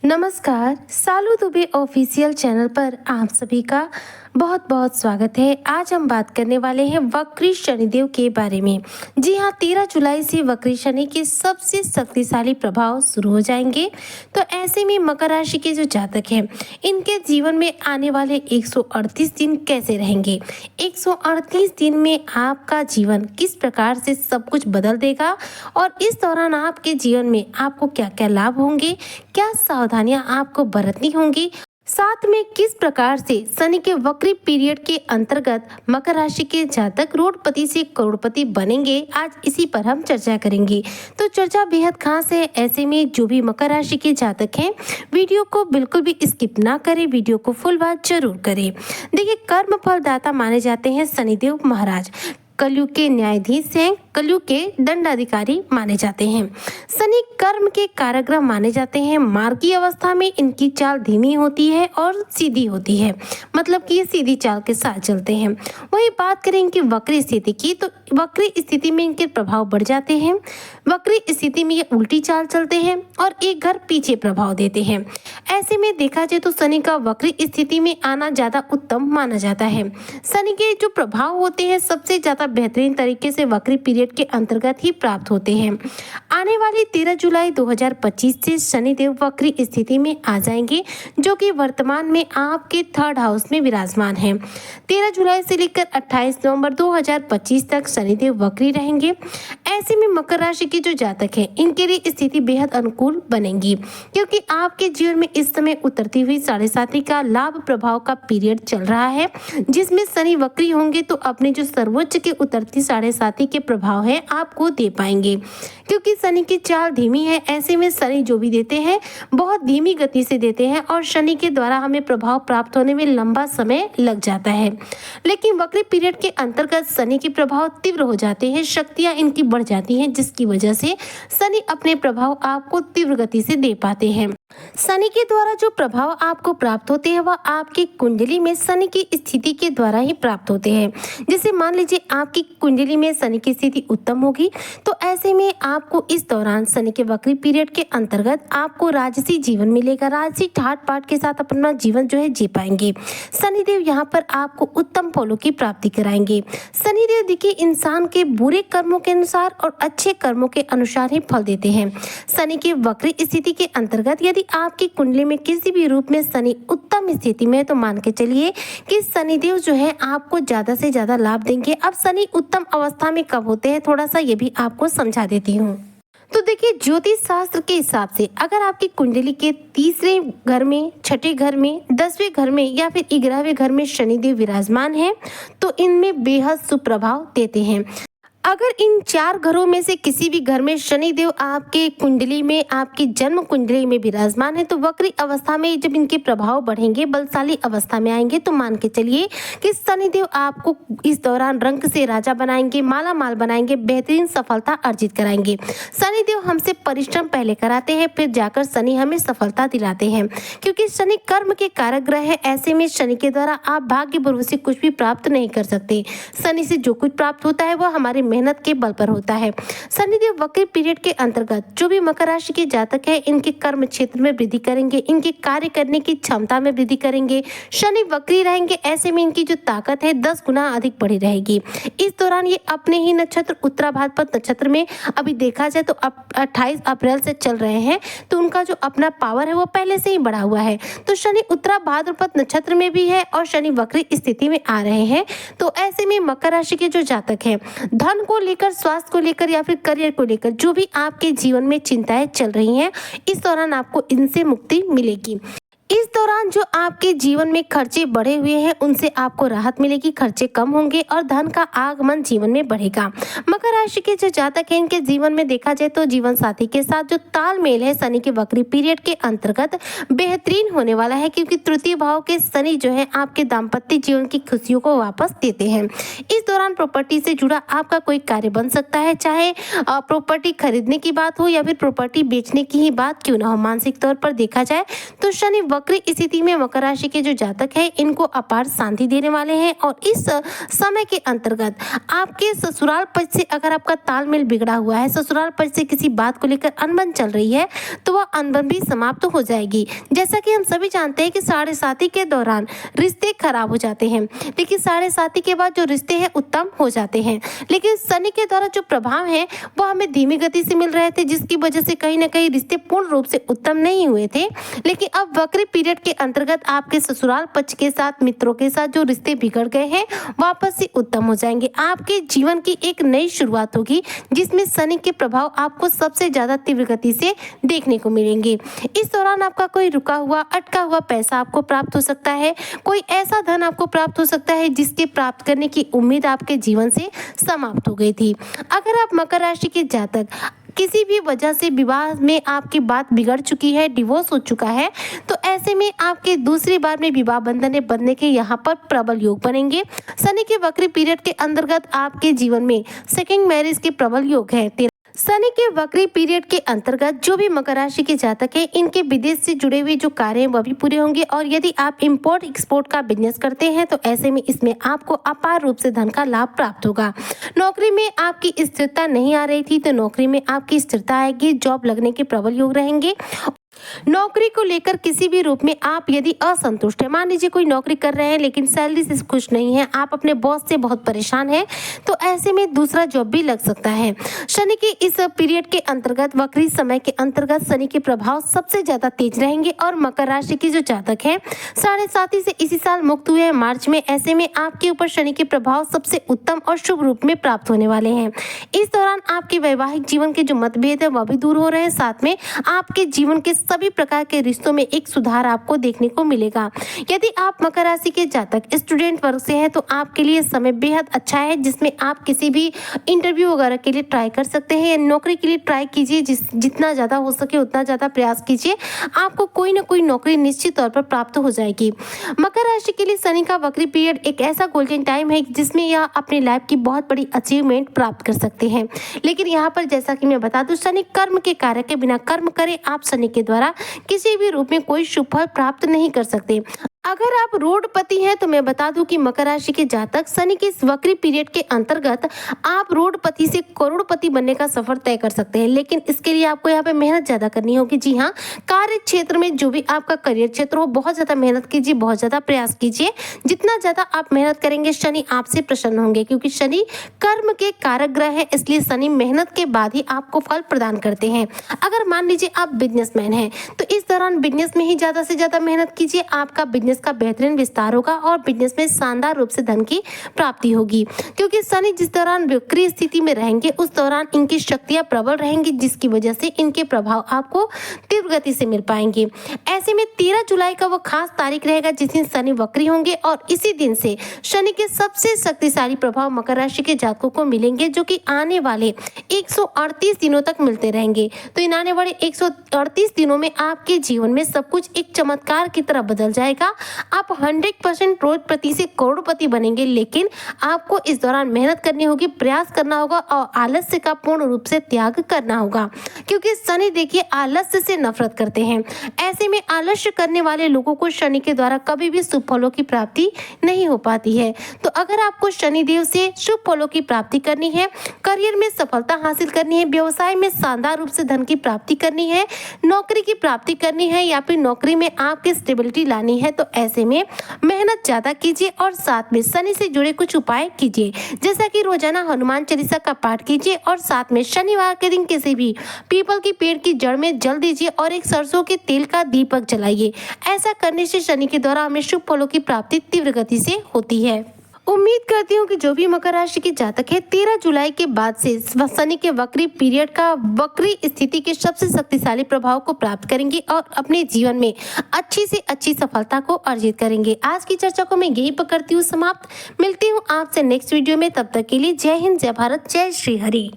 नमस्कार, सालू Dubey official channel पर आप सभी का बहुत बहुत स्वागत है। आज हम बात करने वाले हैं वक्री शनिदेव के बारे में। जी हाँ, 13 जुलाई से वक्री शनि के सबसे शक्तिशाली प्रभाव शुरू हो जाएंगे। तो ऐसे में मकर राशि के जो जातक हैं, इनके जीवन में आने वाले 138 दिन कैसे रहेंगे? 138 दिन में आपका जीवन किस प्रकार से सब कुछ बदल देगा और इस दौरान आपके जीवन में आपको क्या क्या लाभ होंगे, क्या सावधानियां आपको बरतनी होंगी, साथ में किस प्रकार से शनि के वक्री पीरियड के अंतर्गत मकर राशि के जातक करोड़पति से करोड़पति बनेंगे, आज इसी पर हम चर्चा करेंगे। तो चर्चा बेहद खास है। ऐसे में जो भी मकर राशि के जातक हैं, वीडियो को बिल्कुल भी स्किप ना करें, वीडियो को फुल वॉच जरूर करें। देखिए, कर्म फलदाता माने जाते हैं शनिदेव महाराज, कलयुग के न्यायाधीश हैं, कलयुग के दंडाधिकारी माने जाते हैं। शनि कर्म के कारागृह माने जाते हैं। मार्गी अवस्था में इनकी चाल धीमी होती है और सीधी होती है, मतलब कि ये सीधी चाल के साथ चलते हैं। वही बात करें इनकी वक्री स्थिति की, तो वक्री स्थिति में इनके प्रभाव बढ़ जाते हैं। वक्री स्थिति में ये उल्टी चाल चलते हैं और एक घर पीछे प्रभाव देते हैं। ऐसे में देखा जाए तो शनि का वक्री स्थिति में आना ज्यादा उत्तम माना जाता है। शनि के जो प्रभाव होते हैं सबसे ज्यादा बेहतरीन तरीके से वक्री पीरियड के अंतर्गत ही प्राप्त होते हैं। आने वाली 13 जुलाई 2025 से शनिदेव वक्री स्थिति में आ जाएंगे, जो कि वर्तमान में आपके 3rd हाउस में विराजमान है। 13 जुलाई से लेकर 28 नवंबर 2025 तक शनिदेव वक्री रहेंगे। ऐसे में मकर राशि के जो जातक हैं, इनके लिए स्थिति बेहद अनुकूल बनेगी, क्योंकि आपके जीवन में इस समय उतरती हुई 7.5 का लाभ प्रभाव का पीरियड चल रहा है, जिसमें शनि वक्री होंगे तो अपने जो सर्वोच्च के उतरती 7.5 के प्रभाव है आपको दे पाएंगे। क्योंकि शनि की चाल धीमी है, ऐसे में शनि जो भी देते हैं बहुत धीमी गति से देते हैं और शनि के द्वारा हमें प्रभाव प्राप्त होने में लंबा समय लग जाता है। लेकिन वक्री पीरियड के अंतर्गत शनि के प्रभाव तीव्र हो जाते हैं, शक्तियां इनकी बढ़ जाती हैं, जिसकी वजह से शनि अपने प्रभाव आपको तीव्र गति से दे पाते हैं। शनि के द्वारा जो प्रभाव आपको प्राप्त होते हैं वह आपकी कुंडली में शनि की स्थिति के द्वारा ही प्राप्त होते हैं। जैसे मान लीजिए आपकी कुंडली में शनि की स्थिति उत्तम होगी, तो ऐसे में आपको इस दौरान शनि के वक्री पीरियड के अंतर्गत आपको राजसी जीवन मिलेगा। राजसी ठाट पाट के साथ अपना जीवन जो है जी पाएंगे। शनिदेव यहाँ पर आपको उत्तम फलों की प्राप्ति कराएंगे। शनिदेव देखिए इंसान के बुरे कर्मों के अनुसार और अच्छे कर्मों के अनुसार ही फल देते हैं। शनि के वक्री स्थिति के अंतर्गत यदि आपकी कुंडली में किसी भी रूप में शनि उत्तम स्थिति में है, तो मान के चलिए कि शनिदेव जो है आपको ज्यादा से ज्यादा लाभ देंगे। अब शनि उत्तम अवस्था में कब होते हैं, थोड़ा सा ये भी आपको समझा देती हूँ। तो देखिए, ज्योतिष शास्त्र के हिसाब से अगर आपकी कुंडली के 3रे घर में, 6ठे घर में, 10वें घर में या फिर 11वें घर में शनिदेव विराजमान है, तो इनमें बेहद सुप्रभाव देते हैं। अगर इन 4 घरों में से किसी भी घर में शनिदेव आपके कुंडली में, आपकी जन्म कुंडली में विराजमान है, तो वक्री अवस्था में जब इनके प्रभाव बढ़ेंगे, बलशाली अवस्था में आएंगे, तो मान के चलिए कि शनिदेव आपको इस दौरान रंक से राजा बनाएंगे, माला माल बनाएंगे, बेहतरीन सफलता अर्जित कराएंगे। शनिदेव हमसे परिश्रम पहले कराते हैं, फिर जाकर शनि हमें सफलता दिलाते हैं, क्योंकि शनि कर्म के कारक ग्रह है। ऐसे में शनि के द्वारा आप भाग्य भरोसे कुछ भी प्राप्त नहीं कर सकते। शनि से जो कुछ प्राप्त होता है वह हमारे मेहनत के बल पर होता है। शनिदेव वक्री पीरियड के अंतर्गत जो भी मकर राशि के जातक है, इनके कर्म क्षेत्र में वृद्धि करेंगे, इनके कार्य करने की क्षमता में वृद्धि करेंगे। शनि वक्री रहेंगे, ऐसे में इनकी जो ताकत है 10 गुना अधिक बढ़ी रहेगी। इस दौरान ये अपने ही नक्षत्र उत्तरा भाद्रपद नक्षत्र में, अभी देखा जाए तो 28 अप्रैल से चल रहे हैं, तो उनका जो अपना पावर है वो पहले से ही बढ़ा हुआ है। तो शनि उत्तरा भाद्रपद नक्षत्र में भी है और शनि वक्री स्थिति में आ रहे हैं। तो ऐसे में मकर राशि के जो जातक है, धन को लेकर, स्वास्थ्य को लेकर या फिर करियर को लेकर जो भी आपके जीवन में चिंताएं चल रही हैं, इस दौरान आपको इनसे मुक्ति मिलेगी। इस दौरान जो आपके जीवन में खर्चे बढ़े हुए हैं उनसे आपको राहत मिलेगी, खर्चे कम होंगे और धन का आगमन जीवन में बढ़ेगा। मकर राशि के जो जातक हैं, इनके जीवन में देखा जाए तो जीवन साथी के साथ जो तालमेल है शनि के वक्री पीरियड के अंतर्गत बेहतरीन होने वाला है, क्योंकि तृतीय भाव के शनि जो है आपके दाम्पत्य जीवन की खुशियों को वापस देते हैं। इस दौरान प्रॉपर्टी से जुड़ा आपका कोई कार्य बन सकता है, चाहे प्रॉपर्टी खरीदने की बात हो या फिर प्रॉपर्टी बेचने की ही बात क्यों ना हो। मानसिक तौर पर देखा जाए तो शनि वक्री वक्री स्थिति में मकर राशि के जो जातक है इनको अपार शांति देने वाले हैं। और इस समय के अंतर्गत आपके ससुराल पक्ष से अगर आपका तालमेल बिगड़ा हुआ है, ससुराल पक्ष से किसी बात को लेकर अनबन चल रही है, तो वह अनबन भी समाप्त हो जाएगी। जैसा कि हम सभी जानते हैं कि साढ़े साथी के दौरान रिश्ते खराब हो जाते हैं, लेकिन साढ़े साथी के बाद जो रिश्ते हैं उत्तम हो जाते हैं। लेकिन शनि के द्वारा जो प्रभाव है वो हमें धीमी गति से मिल रहे थे, जिसकी वजह से कहीं ना कहीं रिश्ते पूर्ण रूप से उत्तम नहीं हुए थे। लेकिन अब वक्री पीरियड के अंतर्गत आपके ससुराल पक्ष के साथ, मित्रों के साथ जो रिश्ते बिगड़ गए हैं वापस से उत्तम हो जाएंगे। आपके जीवन की एक नई शुरुआत होगी, जिसमें शनि के प्रभाव आपको सबसे ज्यादा तीव्र गति से देखने को मिलेंगे। इस दौरान आपका कोई रुका हुआ, अटका हुआ पैसा आपको प्राप्त हो सकता है। कोई ऐसा धन आपको प्राप्त हो सकता है जिसके प्राप्त करने की उम्मीद आपके जीवन से समाप्त हो गई थी। अगर आप मकर राशि के जातक किसी भी वजह से विवाह में आपकी बात बिगड़ चुकी है, डिवोर्स हो चुका है, तो ऐसे में आपके दूसरी बार में विवाह बंधन बनने के यहाँ पर प्रबल योग बनेंगे। शनि के वक्री पीरियड के अंतर्गत आपके जीवन में सेकंड मैरिज के प्रबल योग है। शनि के वक्री पीरियड के अंतर्गत जो भी मकर राशि के जातक हैं, इनके विदेश से जुड़े हुए जो कार्य हैं वह भी पूरे होंगे। और यदि आप इंपोर्ट एक्सपोर्ट का बिजनेस करते हैं तो ऐसे में इसमें आपको अपार रूप से धन का लाभ प्राप्त होगा। नौकरी में आपकी स्थिरता नहीं आ रही थी तो नौकरी में आपकी स्थिरता आएगी। जॉब लगने के प्रबल योग रहेंगे। नौकरी को लेकर किसी भी रूप में आप यदि असंतुष्ट है, मान लीजिए कोई नौकरी कर रहे हैं लेकिन सैलरी से खुश नहीं है, आप अपने बॉस से बहुत परेशान हैं, तो ऐसे में दूसरा जॉब भी लग सकता है। शनि के इस पीरियड के अंतर्गत, वक्री समय के अंतर्गत शनि के प्रभाव सबसे ज्यादा तेज रहेंगे। और मकर राशि के जो जातक है साढ़े साथी से इसी साल मुक्त हुए हैं मार्च में, ऐसे में आपके ऊपर शनि के प्रभाव सबसे उत्तम और शुभ रूप में प्राप्त होने वाले हैं। इस दौरान आपके वैवाहिक जीवन के जो मतभेद है वह भी दूर हो रहे हैं, साथ में आपके जीवन के सभी प्रकार के रिश्तों में एक सुधार आपको देखने को मिलेगा। यदि आप मकर राशि के जातक स्टूडेंट वर्ग से हैं तो आपके लिए समय बेहद अच्छा है, जिसमें आप किसी भी इंटरव्यू वगैरह के लिए ट्राई कर सकते हैं या नौकरी के लिए ट्राई कीजिए। जितना ज़्यादा हो सके उतना ज़्यादा प्रयास कीजिए, आपको कोई ना कोई नौकरी निश्चित तौर पर प्राप्त हो जाएगी। मकर राशि के लिए शनि का वक्री पीरियड एक ऐसा गोल्डन टाइम है जिसमें यह अपनी लाइफ की बहुत बड़ी अचीवमेंट प्राप्त कर सकते हैं। लेकिन यहाँ पर जैसा कि मैं बता दूं, शनि कर्म के कार्य के बिना कर्म करें, आप शनि के द्वारा किसी भी रूप में कोई शुभ फल प्राप्त नहीं कर सकते। अगर आप रोडपति हैं तो मैं बता दूं कि मकर राशि के जातक शनि के इस वक्री पीरियड के अंतर्गत आप रोडपति से करोड़पति बनने का सफर तय कर सकते हैं। लेकिन इसके लिए आपको यहाँ पे मेहनत ज्यादा करनी होगी। जी हाँ, कार्य क्षेत्र में जो भी आपका करियर क्षेत्र हो, बहुत ज्यादा मेहनत कीजिए, बहुत ज्यादा प्रयास कीजिए। जितना ज्यादा आप मेहनत करेंगे शनि आपसे प्रसन्न होंगे, क्योंकि शनि कर्म के कारक ग्रह है, इसलिए शनि मेहनत के बाद ही आपको फल प्रदान करते हैं। अगर मान लीजिए आप बिजनेसमैन हैं तो इस दौरान बिजनेस में ही ज्यादा से ज्यादा मेहनत कीजिए, आपका बिजनेस का बेहतरीन विस्तार होगा और बिजनेस में शानदार रूप से धन की प्राप्ति होगी। क्योंकि शनि जिस दौरान वक्री स्थिति में रहेंगे उस दौरान इनकी शक्तियां प्रबल रहेंगी, जिसकी वजह से इनके प्रभाव आपको तीव्र गति से मिल पाएंगे। ऐसे में 13 जुलाई का वो खास तारीख रहेगा जिस दिन शनि वक्री होंगे और इसी दिन से शनि के सबसे शक्तिशाली प्रभाव मकर राशि के जातकों को मिलेंगे, जो कि आने वाले 138 दिनों तक मिलते रहेंगे। तो इन आने वाले 138 दिनों में आपके जीवन में सब कुछ एक चमत्कार की तरह बदल जाएगा। आप 100% रोडपति से करोड़पति बनेंगे, लेकिन आपको इस दौरान मेहनत करनी होगी, प्रयास करना होगा और आलस्य का पूर्ण रूप से त्याग करना होगा। क्योंकि शनि देखिए आलस्य से नफरत करते हैं। ऐसे में आलस्य करने वाले लोगों को शनि के द्वारा कभी भी शुभ फलों की प्राप्ति नहीं हो पाती है। तो अगर आपको शनिदेव से शुभ फलों की प्राप्ति करनी है, करियर में सफलता हासिल करनी है, व्यवसाय में शानदार रूप से धन की प्राप्ति करनी है, नौकरी की प्राप्ति करनी है या फिर नौकरी में आपकी स्टेबिलिटी लानी है, तो ऐसे में मेहनत ज्यादा कीजिए और साथ में शनि से जुड़े कुछ उपाय कीजिए, जैसा कि रोजाना हनुमान चालीसा का पाठ कीजिए और साथ में शनिवार के दिन किसी भी पीपल की पेड़ की जड़ में जल दीजिए और एक सरसों के तेल का दीपक जलाइए। ऐसा करने से शनि के द्वारा हमें शुभ फलों की प्राप्ति तीव्र गति से होती है। उम्मीद करती हूँ कि जो भी मकर राशि के जातक है 13 जुलाई के बाद से शनि के वक्री पीरियड का वक्री स्थिति के सबसे शक्तिशाली प्रभाव को प्राप्त करेंगे और अपने जीवन में अच्छी से अच्छी सफलता को अर्जित करेंगे। आज की चर्चा को मैं यही करती हूँ समाप्त। मिलती हूँ आपसे नेक्स्ट वीडियो में, तब तक के लिए जय हिंद, जय भारत, जय श्री हरि।